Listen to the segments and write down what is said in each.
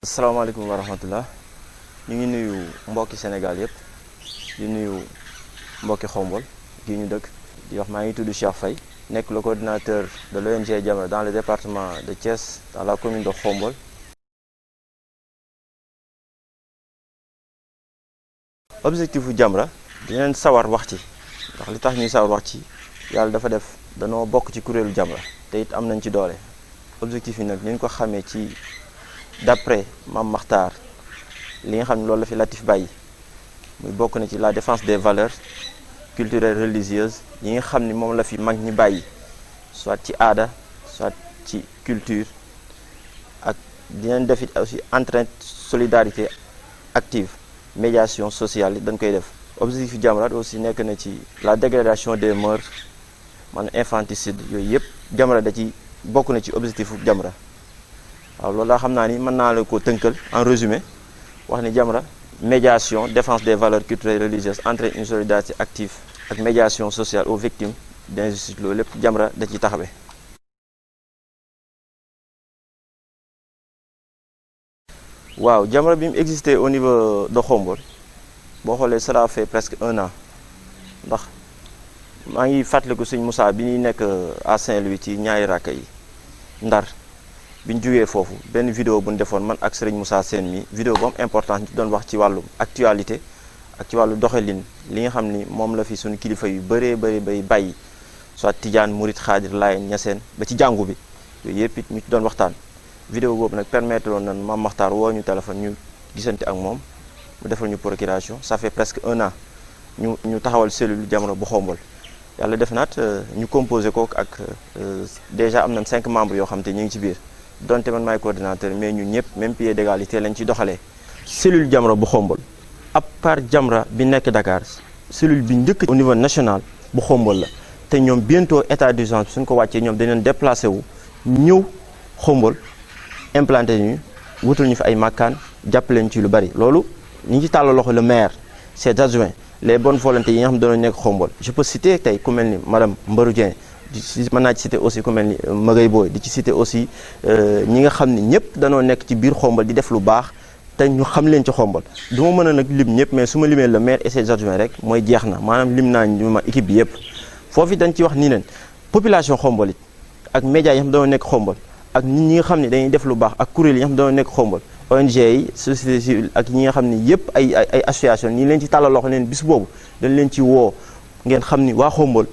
asalaamaaleykum wa rahmatullah ñu ngi nuyu mbokki Sénégal yëpp di nuyu mbokki Xombol gi ñu dëkk di wax maa ngi tudd Cheikh Faye nekk le coordinateur de l'ONG Jamra dans le département de Thiès dans la commune de Xombol. Objectif bu Jamra dinañ sawar wax ci ndax li tax ñuy sawar wax ci yàlla dafa def danoo bokk ci kuréelu Jamra te it am nañ ci doole. Objectif yi nag ni ñu ko xamee ci d'après Mame Makhtar li nga xam ne loolu la fi Latif bàyyi muy bokk na ci la défense des valeurs culturelles religieuses yi nga xam ni moom la fi mag ñi bàyyi soit ci aada soit ci culture ak dinañ def it aussi entraîne solidarité active médiation sociale dañ koy def. Objectif Jamra aussi nekk na ci la dégradation des mœurs maanaam infanticide yooyu yëpp Jamra da ci bokk na ci objectif Jamra. waaw loolu laa xam naa ni mën naa la ko tënkal en résumé wax ni Jamra médiation défense des valeurs culturelles et religieuses entraîne une solidarité active ak médiation sociale aux victimes d'injustice loolu lépp Jamra da ciy taxawee. waaw Jamra bi mu existé au niveau de Xombol boo xoolee cela fait presque 1 an ndax maa ngi fàttaliku sëñ Moussa bi ñuy nekk à Saint-Louis ci ñaari rakka yi Ndar. bi ñu jógee foofu benn vidéo bu ñu defoon man ak Serigne Moussa Sène mi vidéo bu am importance ñu doon wax ci wàllu actualité ak ci wàllu doxalin li nga xam ni moom la fi suñu kilifa yu bëree bay bàyyi soit Tidiane Mouride Khadir Layen Niassène ba ci jàngu bi yooyu yëpp it ñu ci doon waxtaan. vidéo boobu nag permettre woon nañ Mame Makhtar woo ñu téléphone ñu gisante ak moom mu defal ñu procuration ça fait presque 1 an ñu taxawal cellule Jamra bu Xombol yàlla def naat ñu composé ko ak déjà am nañ 5 membres yoo xam te ñu ngi ci biir. donte man maay coordinateur mais ñun ñëpp même pied d'égalité lañ ci doxalee. cellule Jamra bu Xombol à part Jamra bi nekk Dakar cellule bi njëkk au niveau national bu Xombol la te ñoom bientôt état d'urgence suñ ko wàccee ñoom dañu déplacé wu ñëw Xombol implanté ñu wutal ñu fi ay makkaan jàppaleen ci lu bari loolu ñu ngi ci tàllal loxo le maire ses adjoints les bonnes volontés yi nga xam ne dañoo nekk Xombol je peux citer tey ku mel ni madame Mbarou Dieng mën naa ci cité aussi ku mel ni Magay Boy di ci cité aussi ñi nga xam ni ñëpp danoo nekk ci biir Xombol di def lu baax te ñu xam leen ci Xombol du ma mën a nag lim ñëpp mais su ma limee le maire et ses adjoints rek mooy jeex na maanaam lim naa ñu ma équipe bi yëpp foofu dañ ci wax nii leen population Xombol it ak médias yi nga xam danoo nekk Xombol ak nit ñi nga xam ne dañuy def lu baax ak kuréel yi nga xam danoo nekk Xombol ONG yi société civile ak ñi nga xam ni yëpp ay association ñi leen ci tàllal loxo leen bis boobu dañ leen ci woo ngeen xam ni waa Xombol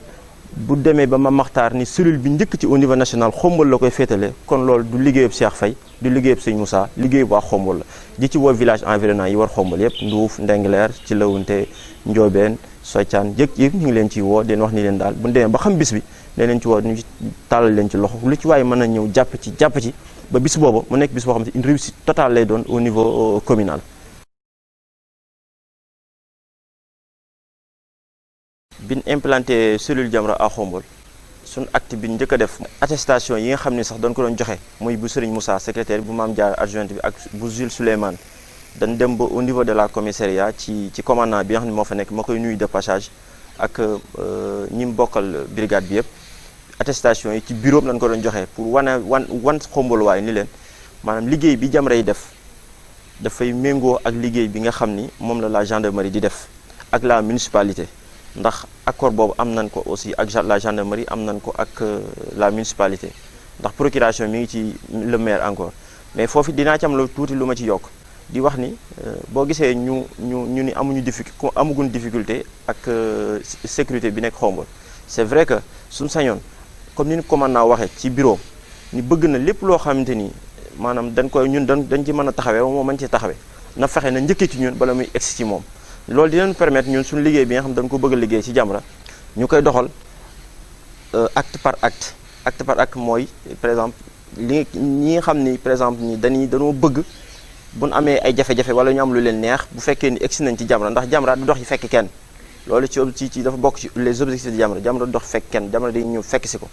bu demee ba Mame Makhtar ni cellule bi njëkk ci au niveau national Xombol la koy féetale kon loolu du liggéeyub Cheikh Faye du liggéeyub Sëñ Moussa liggéeyub waa Xombol la di ci woo village environnant yi war Xombol yëpp Nduuf Ndengleer ci Lawunte Njoobeen Soccaan yëpp ñu ngi leen ciy woo den wax ni leen daal bu ñu demee ba xam bis bi ne leen ci woo ñu ci tàllal leen ci loxo lu ci waaye mën a ñëw jàpp ci ba bis boobu mu nekk bis boo xam ne une réussite totale lay doon au niveau communal. bin implanté cellule Jamra à Xombol suñ acte bi njëkk a def attestation yi nga xam ne sax dañ ko doon joxe muy bu Serigne Moussa secrétaire bu Mame Diarra adjointe bi ak bu Jules Souleymane dañ dem ba au niveau de la commissariat ci commandant bi nga xam ne moo fa nekk ma koy nuyu de passage ak ñi mu bokkal brigade bi yëpp attestation yi ci bureau lañ ko doon joxe pour wan Xombol waaye ni leen maanaam liggéey bi Jamra yi def dafay méngoo ak liggéey bi nga xam ni moom la gendarmerie di def ak la municipalité ndax accord boobu am nañ ko aussi ak la gendarmerie am nañ ko ak la municipalité ndax procuration mi ngi ci le maire encore mais foofu dinaa ci am lu tuuti lu ma ci yokk di wax ni boo gisee ñu ni amaguñ difficulté ak sécurité bi nekk Xombol c'est vrai que suñ sañoon comme ni ñu commandant waxee ci bureau ni bëgg na lépp loo xamante ni maanaam dañ ci mën a taxawee moo mën ci taxawee na fexe na njëkkee ci ñun bala muy egsi ci moom loolu dinañ permettre ñun suñu liggéey bi nga xam dañ ko bëgg a liggéey ci Jamra ñu koy doxal acte par acte mooy par exemple ñi nga xam ni par exemple ni dañoo bëgg bu ñu amee ay jafe-jafe wala ñu am lu leen neex bu fekkee ni egsi nañ ci Jamra ndax Jamra du dox yi fekk kenn loolu ci dafa bokk ci les objectifs de Jamra du dox fekk kenn Jamra day ñëw fekk si ko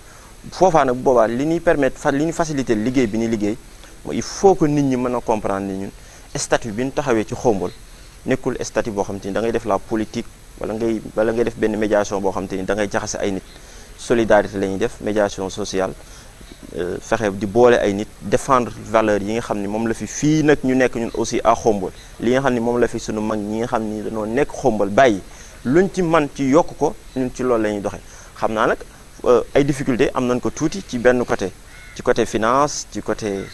foofaa nag bu boobaa li ñuy permettre li ñuy faciliter liggéey bi ni liggéey mooy il faut que nit ñi mën a comprendre ni ñun statut bi ñu taxawee ci Xombol nekkul statut boo xam te ni da ngay def la politique wala ngay def benn médiation boo xam te ni da ngay jaxase ay nit solidarité la ñuy def médiation sociale fexe di boole ay nit défendre valeurs yi nga xam ni moom la fi fii nag ñu nekk ñun aussi à Khombole li nga xam ni moom la fi sunu mag ñi nga xam ni dañoo nekk Khombole bàyyi luñ ci man ci yokk ko ñun ci loolu la ñuy doxee xam naa nag ay difficulté am nañ ko tuuti ci benn côté ci côté finance ci côté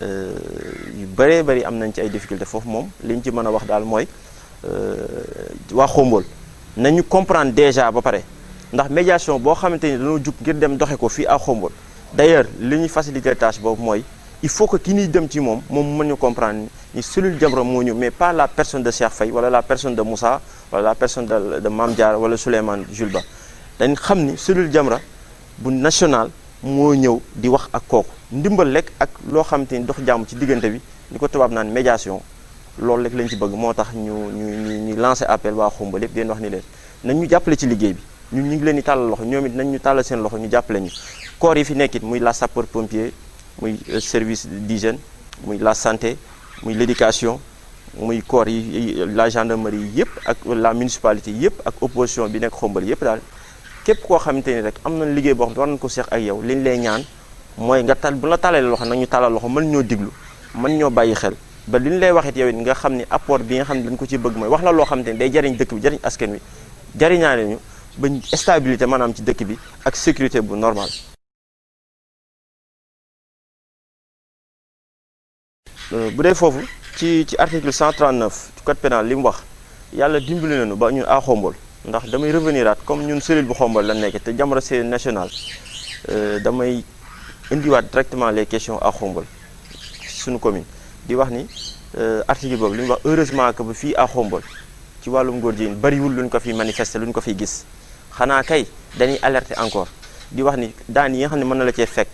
yu bëree bëri am nañ ci ay difficulté foofu moom liñ ci mën a wax daal mooy waa Khombole nañu comprendre déjà ba pare ndax médiation boo xamante ni dañoo jug ngir dem doxe ko fii à Khombole d'ailleurs li ñuy faciliter tâche boobu mooy il faut que ki ñuy dem ci moom mën ñu comprendre ni cellule Jamra moo ñëw mais pas la personne de Cheikh Faye wala la personne de Moussa wala la personne de Mame Diarra wala Souleymane Jules Ba dañ xam ni cellule Jamra bu national moo ñëw di wax ak kooku ndimbal lekk ak loo xamante ni dox jàmm ci diggante bi ni ko tubaab naan médiation loolu rek lañ ci bëgg moo tax ñu lancé appel waa Khombole yëpp den wax ni leen nañ ñu jàppale ci liggéey bi ñun ñu ngi leen di tàllal loxo ñoom it nañ ñu tàllal seen loxo ñu jàppale ñu corps yi fi nekkit muy la sapeur pompier muy service d'hygiène muy la santé muy l'éducation muy corps yi la gendarmerie yëpp ak la municipalité yëpp ak opposition bi nekk Khombole yëpp daal képp koo xamante ni rek am nañ liggéey boo xam ne war nañ ko seex ak yow liñ lay ñaan mooy nga bu la tàllalee loxo nag ñu tàllal loxo mën ñoo diglu mën ñoo bàyyi xel ba li ñu lay waxit yow it nga xam ni apport bi nga xam ne dañ ko ci bëgg mooy wax la loo xamante ni day jariñ dëkk bi jariñ askan wi jariñaale ñu ba stabilité maanaam ci dëkk bi ak sécurité bu normal bu dee foofu ci article 139 du code pénal li mu wax yàlla dimbali nañu ba ñun à Khombole ndax damay revenir aat comme ñun cellule bu Khombole la nekk te Jamra c'est national damay indiwaat directement les questions à Khombole suñu commune di wax ni article boobu li mu wax heureusement que ba fii à Khombole ci wàllum góor jigéen bariwul luñ ko fi manifester luñ ko fiy gis xanaa kay dañuy alerter encore di wax ni daan yi nga xam ne mën na la cee fekk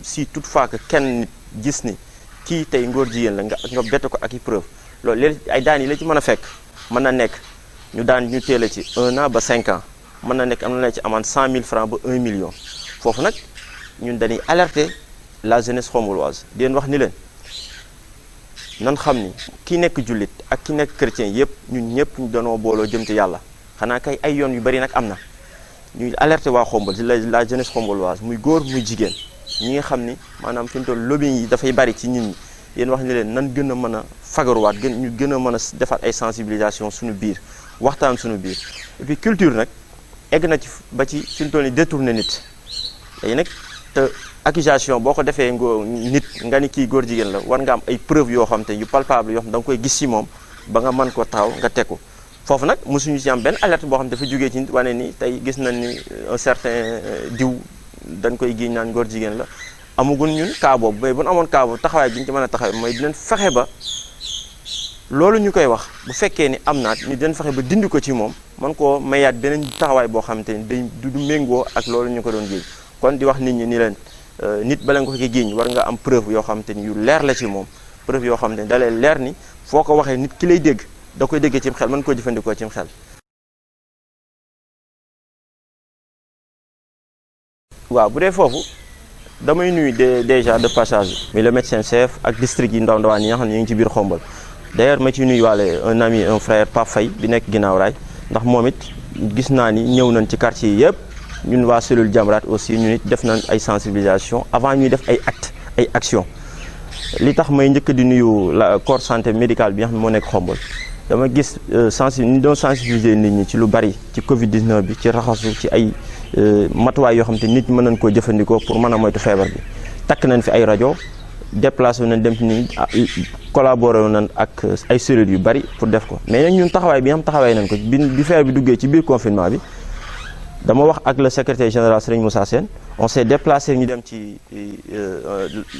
si toutefois que kenn nit gis ni kii tey ngóor jigéen la nga bett ko ak i preuve loolu léegi ay daan yi la ci mën a fekk mën na nekk ñu daan ñu teel a ci 1 an ba 5 ans mën na nekk am na ci amende 100 000 francs ba 1 million foofu nag ñun dañuy alerter la jeunesse khomboloise di leen wax ni leen nan xam ni ki nekk jullit ak ki nekk chrétien yëpp ñun ñëpp ñu doonoo booloo jëm ci yàlla xanaa kay ay yoon yu bari nag am na ñuy alerter waa Khombole la jeunesse khomboloise muy góor muy jigéen ñi nga xam ni maanaam fi mu toll lobbying yi dafay bari ci nit ñi yéen wax ni leen nan gën a mën a fagaruwaat ñu gën a mën a defaat ay sensibilisation suñu biir waxtaan suñu biir et puis culture nag egg na ci ba ci fi mu toll ni détourné nit léegi nag te accusation boo ko defee nit nga ni kii góor jigéen la war nga am ay preuves yoo xam te yu palpable yoo xam da nga koy gis ci moom ba nga mën ko taxaw nga teg ko foofu nag mosuñu ci am benn alerte boo xam ne dafa jógee ci nit wane ni tey gis nañ ni un certain diw dañ koy giiñ naan góor jigéen la amagun ñun cas boobu mais bu ñu amoon cas boobu taxawaay bi ñu ci mën a taxawee mooy dinañ fexe ba loolu ñu koy wax bu fekkee ni am naat ñu dinañ fexe ba dindi ko ci moom man koo mayaat beneen taxawaay boo xam te ni day du méngoo ak loolu ñu ko doon giiñ kon di wax nit ñi ni leen nit bala nga ko ki giiñ war nga am preuve yoo xam te ni yu leer la ci moom preuve yoo xam te ni da lay leer ni foo ko waxee nit ki lay dégg da koy déggee cim xel mën koo jëfandikoo cim xel. waaw bu dee foofu damay nuyu déjà de passage mais le médecin chef ak district yi ndaw ndawaan yi nga xam ne ñu ngi ci biir Khombole d'ailleurs ma ci nuyu waale un ami un frère Pape Faye bi nekk ginnaaw raay ndax moom it gis naa ni ñëw nañ ci quartier yi yëpp ñun waa cellule Jamra aussi ñun it def nañ ay sensibilisation avant ñuy def ay actes ay actions li tax may njëkk di nuyu la corps santé médical bi nga xam ne moo nekk Khombole dama gis ñu doon sensibiliser nit ñi ci lu bari ci Covid 19 bi ci raxasu ci ay matuwaay yoo xam te nit mën nañ koo jëfandikoo pour mën a moytu feebar bi takk nañ fi ay rajo déplacé nañ dem ci ni collaboré nañ ak ay cellules yu bari pour def ko mais nag ñun taxawaay bi nga xam taxawaay nañ ko bi feebar bi duggee ci biir confinement bi dama wax ak le secrétaire général Serigne Moussa Sène on s'est déplacé ñu dem ci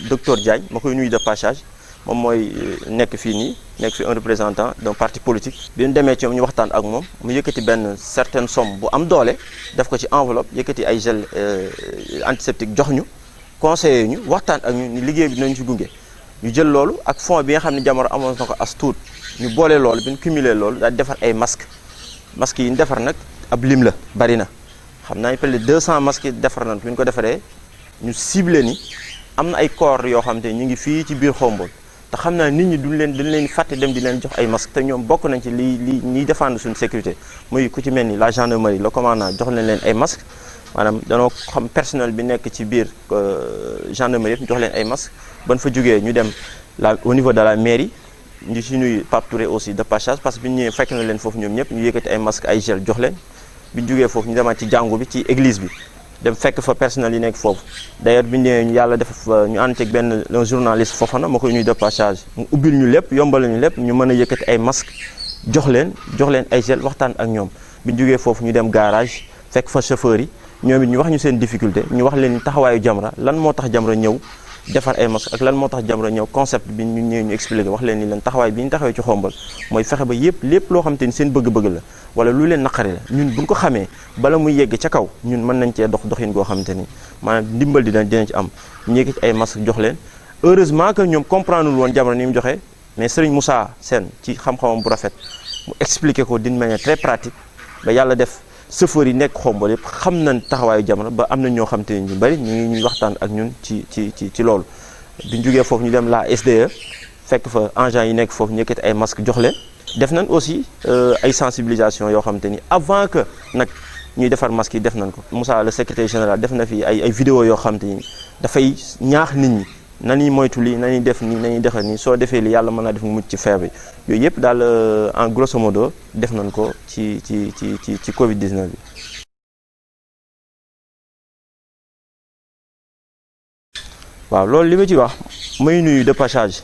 docteur Diagne ma koy nuyu de passage moom mooy nekk fii nii nekk fi un représentant d'un parti politique bi ñu demee ci moom ñu waxtaan ak moom mu yëkkati benn certaine somme bu am doole def ko ci enveloppe yëkkati ay gel antiseptique jox ñu conseiller ñu waxtaan ak ñu ni liggéey bi dinañ ci gunge ñu jël loolu ak fond bi nga xam ne Jamra amoon na ko as tuut ñu boole loolu bi ñu cumulé loolu daal defar ay masques yi ñu defar nag ab lim la bari na xam naa ñu peut-être 200 masques yi defar nañ bi ñu ko defaree ñu ciblé ni am na ay corps yoo xam te ñu ngi fii ci biir Khombole te xam naa nit ñi dañ leen fàtte dem di leen jox ay masques te ñoom bokk nañ ci li ñiy défendre suñu sécurité muy ku ci mel ni la gendarmerie le commandant jox nañ leen ay masques maanaam danoo xam personnel bi nekk ci biir gendarmerie yëpp ñu jox leen ay masques ban fa jógee ñu dem au niveau de la mairie ñu ci nuyu Pape Touré aussi de passage parce que bi ñu ñëwee fekk na leen foofu ñoom ñëpp ñu yëkkati ay masques ay gel jox leen bi ñu jógee foofu ñu demaat ci jàngu bi ci église bi dem fekk fa personnel yi nekk foofu d'ailleurs bi ñu ñëwee yàlla def ñu ànd ceeg benn journaliste Fofana ma koy nuyu de passage mu ubbil ñu lépp yombal ñu lépp ñu mën a yëkkati ay masques jox leen ay gel waxtaan ak ñoom bi ñu jógee foofu ñu dem garage fekk fa chauffeur yi ñoom it ñu wax ñu seen difficulté ñu wax leen taxawaayu Jamra lan moo tax Jamra ñëw defar ay masques ak lan moo tax Jamra ñëw concept bi ñu ñëwee ñu expliqué wax leen ni leen taxawaay bi ñu taxawee ci xombal mooy fexe ba lépp loo xam te ni seen bëgg-bëgg la wala lu leen naqari la ñun buñ ko xamee bala muy yegg ca kaw ñun mën nañ cee doxin goo xam te ni maanaam ndimbal dina ci am ñu yëkkati ay masques jox leen heureusement que ñoom comprendre woon Jamra ni mu joxe mais Serigne Moussa Sène ci xam-xamam bu rafet mu expliqué ko d'une manière très pratique ba yàlla def chauffeur yi nekk xombal yëpp xam nañ taxawaayu Jamra ba am na ñoo xam te ni ñu bari ñu ngi waxtaan ak ñun ci loolu biñ jógee foofu ñu dem la SDE fekk fa agents yi nekk foofu ñu yëkkati ay masques jox leen def nañ aussi ay sensibilisation yoo xam te ni avant que nag ñuy defar masques yi def nañ ko Moussa le secrétaire général def na fi ay vidéo yoo xam te ni dafay ñaax nit ñi nañuy moytu lii nañuy def nii nañuy defar nii soo defee li yàlla mën naa def mu mucc ci feebar bi yooyu yëpp daal en grosso modo def nañ ko ci Covid 19 bi. waaw loolu li ma ci wax may nuyu de passage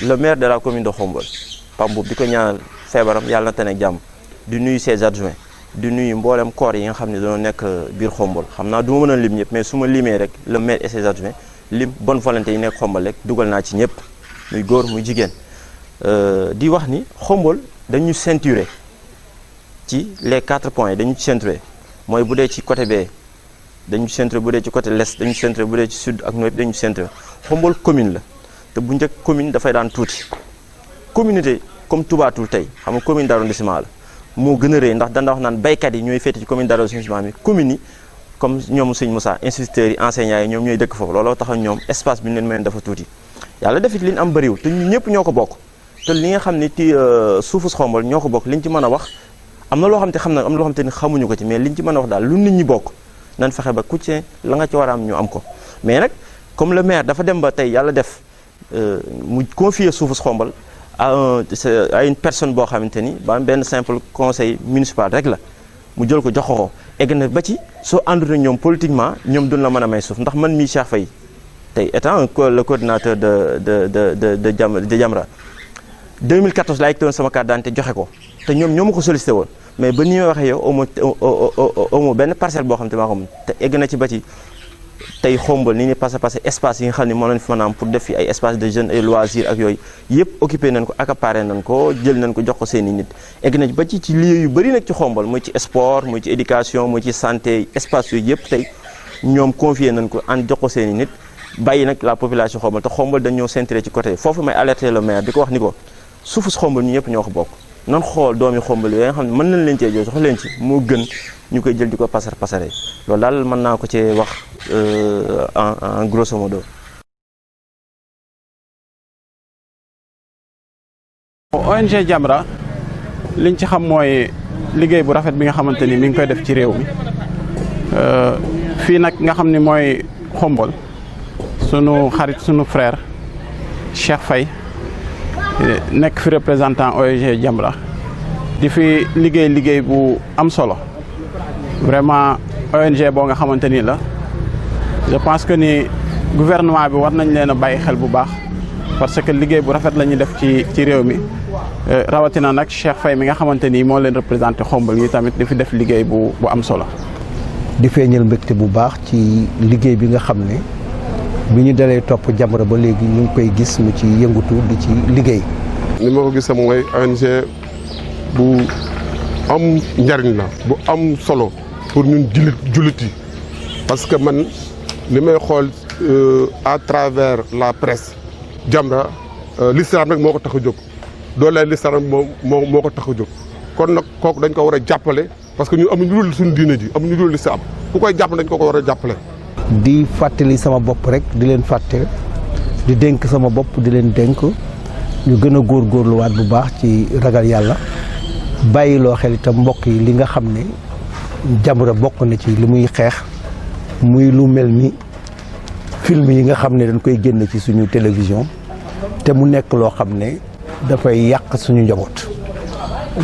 le maire de la commune de Khombole Pape Mboup di ko ñaanal feebaram yàlla na tane jàmm di nuyu ses adjoints di nuyu mboolem corps yi nga xam ne dañoo nekk biir Khombole xam naa du ma mën a lim ñëpp mais su ma limee rek le maire et ses adjoints lim bonne volonté yi nekk Khombole rek dugal naa ci ñëpp muy góor muy jigéen di wax ni Khombole dañu ceinturé ci les 4 points yi dañu ceinturé mooy bu dee ci côté bee dañu ceinturé bu dee ci côté l'est dañu ceinturé bu dee ci sud ak nord dañu ceinturé Khombole commune la te bu njëkk commune dafay daan tuuti communauté comme Touba Toul tey xam nga commune d'arrondissement la moo gën a rëy ndax dana wax naan baykat yi ñooy féete ci commune d'arrondissement bi commune yi comme ñoom sëñ Moussa instituteurs yi enseignants yi ñoom ñooy dëkk foofu looloo tax ñoom espace bi ñu leen mayoon dafa tuuti yàlla defit li ñu am bëriwul te ñun ñëpp ñoo ko bokk te li nga xam ne ci suufus Khombole ñoo ko bokk liñ ci mën a wax am na loo xam te xam na am na loo xam te ni xamuñu ko ci mais liñ ci mën a wax daal lu nit ñi bokk nan fexe ba ku ci la nga ci war a am ñu am ko mais nag comme le maire dafa dem ba tey yàlla def mu confier suufus Khombole à une personne boo xamante ni ba benn simple conseil municipal rek la mu jël ko jox ko egg na ba ci soo àndul na ñoom politiquement ñoom duñ la mën a may suuf ndax man mii Cheikh Faye tey étant le coordinateur de Jamra 2014 laa yëkkati woon sama carte d'identité joxe ko te ñoom ñoo ma ko sollicité woon mais ba ni ma waxee yow au moins benn parcelle boo xam te maa ko te egg na ci ba ci tey Khombole ni ni passé espace yi nga xam ne moo leen fi mën a am pour def fi ay espace de jeunes et loisirs ak yooyu yëpp occupé nañ ko accaparé nañ ko jël nañ ko jox ko seen i nit egg na ba ci lieu yu bëri nag ci Khombole muy ci sport muy ci éducation muy ci santé espace yooyu yëpp tey ñoom confié nañ ko an jox ko seen i nit bàyyi nag la population Khombole te Khombole dañoo centré ci côté foofu may alerter le maire di ko wax ni ko suufus Khombole ñu ñëpp ñoo ko bokk nan xool doomi Khombole yooyu nga xam ne mën nañ leen cee jox leen ci moo gën ñu koy jël di ko pasare loolu daal mën naa ko cee wax en grosso modo. ONG Jamra liñ ci xam mooy liggéey bu rafet bi nga xamante ni mi ngi koy def ci réew mi fii nag nga xam ni mooy Khombole sunu xarit sunu frère Cheikh Faye nekk fi représentant ONG Jamra di fi liggéey bu am solo vraiment ONG boo nga xamante ni la je pense que ni gouvernement bi war nañ leen a bàyyi xel bu baax parce que liggéey bu rafet la ñuy def ci réew mi rawatina nag Cheikh Faye mi nga xamante ni moo leen représenté Khombole yi tamit di fi def liggéey bu am solo. di feeñal mbégte bu baax ci liggéey bi nga xam ne bi ñu dalee topp Jamra ba léegi ñu ngi koy gis mu ci yëngatu di ci liggéey. ni ma ko gisee mooy ONG bu am njariñ la bu am solo pour ñun jullit yi parce que man li may xool à travers la presse Jamra l'islam rek moo ko tax a jóg doole l'islam moo ko tax a jóg kon nag kooku dañ ko war a jàppale parce que ñun amuñu lu dul suñu diine ji amuñu lu dul l'islam ku koy jàppale dañ ko war a jàppale. di fàttali sama bopp rek di leen fàtte di dénk sama bopp di leen dénk ñu gën a góorgóorluwaat bu baax ci ragal yàlla bàyyiloo xel itam mbokk yi li nga xam ne Jamra bokk na ci li muy xeex muy lu mel ni film yi nga xam ne dañ koy génn ci suñu télévision te mu nekk loo xam ne dafay yàq suñu njaboot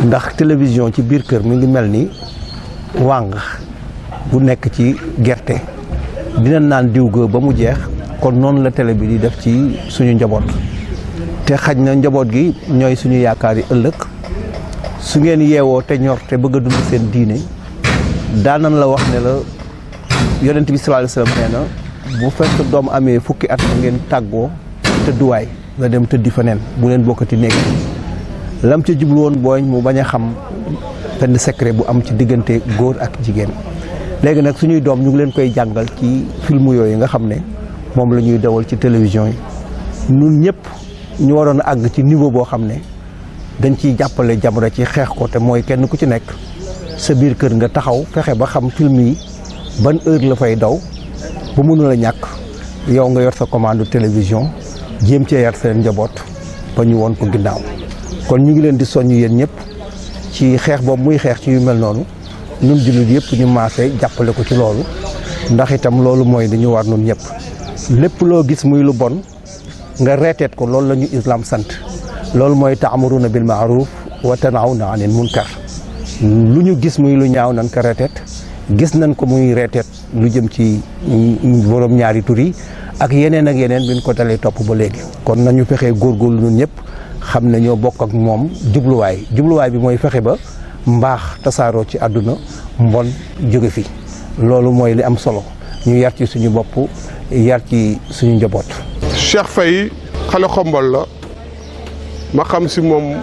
ndax télévision ci biir kër mi ngi mel ni wàng bu nekk ci gerte dina naan diw ga ba mu jeex kon noonu la télé bi di def ci suñu njaboot te xaj na njaboot gi ñooy suñu yaakaar yi ëllëg su ngeen yeewoo te ñor te bëgg a dund seen diine daanan la wax ne la yonent bi sallallahu alayhi wasallam nee na bu fekk doom amee fukki at ngeen tàggoo tëdduwaay nga dem tëddi fa neen bu leen bokkati nekk lam ca jublu woon booñ mu bañ a xam benn secret bu am ci diggante góor ak jigéen léegi nag suñuy doom ñu ngi leen koy jàngal ci film yooyu nga xam ne moom la ñuy dawal ci télévision yi ñun ñëpp ñu waroon a àgg ci niveau boo xam ne dañ ciy jàppale Jamra ci xeex ko te mooy kenn ku ci nekk sa biir kër nga taxaw fexe ba xam film yi ban heure la fay daw bu mënul a ñàkk yow nga yor sa commande télévision jéem cee yar seen njaboot ba ñu woon ko ginnaaw kon ñu ngi leen di soññ yéen ñëpp ci xeex boobu muy xeex ci yu mel noonu ñun jullit yëpp ñu maase jàppale ko ci loolu ndax itam loolu mooy dañu war nun ñëpp lépp loo gis muy lu bon nga reeteet ko loolu la ñu islam sant loolu mooy ta'muruna bil ma'ruf wa tanhawna 'anil munkar lu ñu gis muy lu ñaaw nan ko reeteet gis nañ ko muy reeteet lu jëm ci borom ñaari tur yi ak yeneen biñ ko dalee topp ba léegi kon nañu fexee góorgóorlu ñun ñëpp xam ne ñoo bokk ak moom jubluwaay bi mooy fexe ba mbaax tasaaroo ci àdduna mbon jóge fi loolu mooy li am solo ñu yar ci suñu bopp yar ci suñu njaboot. Cheikh Faye xale Xombol la ma xam si moom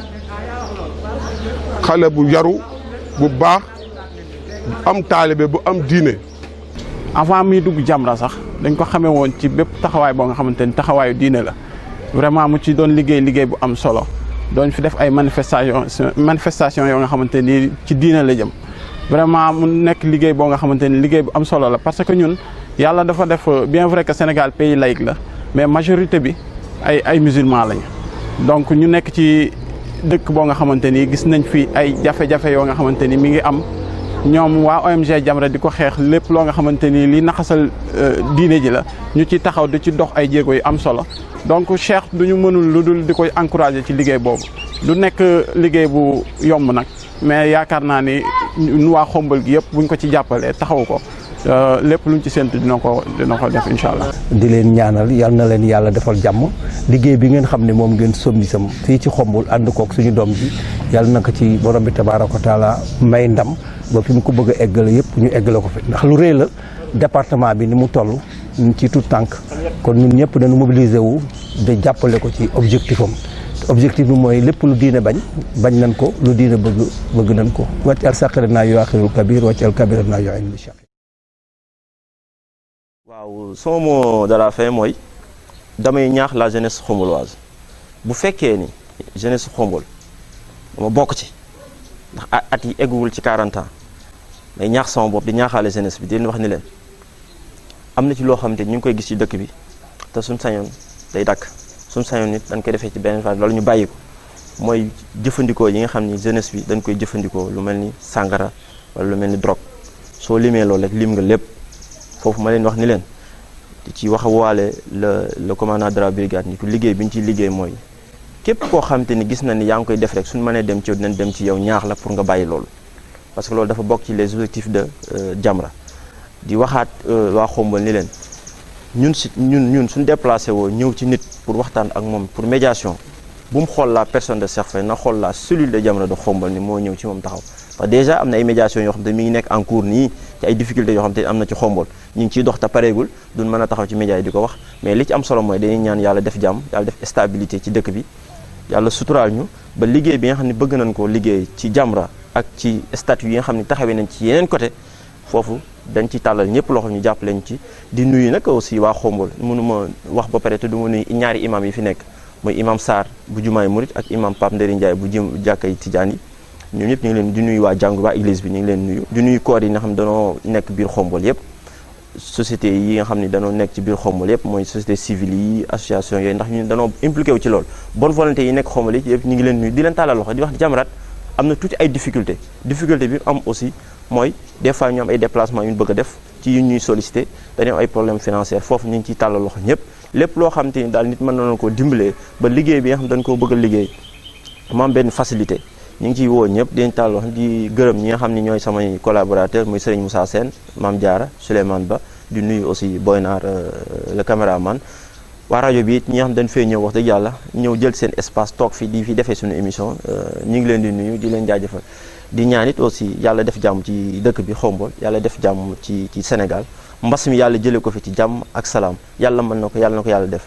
xale bu yaru bu baax am taalibe bu am diine. avant muy dugg Jamra sax dañ ko xamee woon ci bépp taxawaay boo nga xamante ni taxawaayu diine la vraiment mu ci doon liggéey bu am solo doon fi def ay manifestation yoo nga xamante ni ci diine la jëm vraiment mu nekk liggéey boo nga xamante ni liggéey bu am solo la parce que ñun yàlla dafa def bien vrai que Sénégal pays laïque la mais majorité bi ay musulmans lañu donc ñu nekk ci dëkk boo nga xamante ni gis nañ fi ay jafe-jafe yoo nga xamante ni mi ngi am ñoom waa ONG Jamra di ko xeex lépp loo nga xamante ni li naxasal diine ji la ñu ci taxaw di ci dox ay jéego yu am solo donc Cheikh duñu mënul lu dul di koy encourager ci liggéey boobu du nekk liggéey bu yomb nag mais yaakaar naa ni nu waa Xombol gi yëpp buñ ko ci jàppalee taxaw ko lépp luñ ci séntu dina ko def incha allah. di leen ñaanal yal na leen yàlla defal jàmm liggéey bi ngeen xam ne moom ngeen sombi sam fii ci Xombol ànd kook suñu doom ji yàlla na ko ci borom bi tabaaraka wa taala may ndam ba fi mu ko bëgg a eggale yëpp ñu eggale ko fi ndax lu rëy la département bi ni mu toll ci tout tànk kon ñun ñëpp dañu mobiliser wu de jàppale ko ci objectif am objectif bi mooy lépp lu diine bañ nañ ko lu diine bëgg nañ ko wàccal saqira naa yu axirul kabir wàccal kabira naa yu ilmi shaq. waaw sama mot de la fin mooy damay ñaax la jeunesse xomboloise bu fekkee ni jeunesse Xombol dama bokk ci ndax at yi egguwul ci 40 ans may ñaax sama bopp di ñaaxaale jeunesse bi di leen wax ni leen am na ci loo xamante ni ñu ngi koy gis ci dëkk bi te suñ sañoon day dakk suñ sañoon nit dañ koy defee ci benn phase loolu ñu bàyyi ko mooy jëfandikoo yi nga xam ni jeunesse bi dañ koy jëfandikoo lu mel ni sàngara wala lu mel ni drogue soo limee loolu rek lim nga lépp foofu ma leen wax ni leen di ci wax waale le commandant de la brigade ni ko liggéey bi ñu ciy liggéey mooy képp koo xamante ni gis na ni yaa ngi koy def rek suñu mënee dem ci yow dinañ dem ci yow ñaax la pour nga bàyyi loolu parce que loolu dafa bokk ci les objectifs de Jamra di waxaat waa Xombol ni leen ñun suñu déplacé woo ñëw ci nit pour waxtaan ak moom pour médiation bu mu xool la personne de Cheikh Faye na xool la cellule de Jamra de Xombol ni moo ñëw ci moom taxaw parce que déjà am na ay médiation yoo xam te mi ngi nekk en cours nii ci ay difficultés yoo xam te am na ci Xombol ñu ngi ciy dox te pareegul duñ mën a taxaw ci média yi di ko wax mais li ci am solo mooy dañuy ñaan yàlla def jàmm yàlla def stabilité ci dëkk bi yàlla suturaal ñu ba liggéey bi nga xam ne bëgg nañ ko liggéey ci Jamra ak ci statut yi nga xam ne taxawee nañ ci yeneen côté foofu dañ ci tàllal ñëpp loxo ñu jàpp leen ci di nuyu nag aussi waa Xombol mënuma wax ba pare te du ma nuyu ñaari imam yi fi nekk mooy imam Sarr bu jumaay Murit ak imam Pape Nderi Ndiaye bu jëm jàkkay Tijaan yi ñoom ñëpp ñu ngi leen di nuyu waa jàngu waa église bi ñu ngi leen nuyu di nuyu koor yi nga xam ne danoo nekk biir Xombol yëpp société yi nga xam ne danoo nekk ci biir Xombol yëpp mooy société civile yi association yooyu ndax ñu danoo impliqué wu ci loolu bonne volonté yi nekk Xombol yi yëpp ñu ngi leen nuyu di leen tàllal loxo di wax Jamra am na tuuti ay difficulté bi am aussi mooy des fois ñu am ay déplacements yu ñu bëgg a def ci yu ñuy sollicité dañu am ay problèmes financiers foofu ñu ngi ciy tàllal loxo ñëpp lépp loo xam te ni daal nit mën na koo dimbalee ba liggéey bi nga xam dañ koo bëgg a liggéey mu am benn facilité ñu ngi ciy woo ñëpp dañ tàll wax di gërëm ñi nga xam ni ñooy samay collaborateurs muy Serigne Moussa Sène Mame Diarra Souleymane Ba di nuyu aussi Boynar le caméraman waa rajo bi it ñi nga xam dañ fee ñëw wax dëgg yàlla ñëw jël seen espace toog fi di fi defee suñu émission ñu ngi leen di nuyu di leen jaajëfal di ñaan it aussi yàlla def jàmm ci dëkk bi Xombol yàlla def jàmm ci Sénégal mbas mi yàlla jëlee ko fi ci jàmm ak salaam yàlla mën na ko yàlla def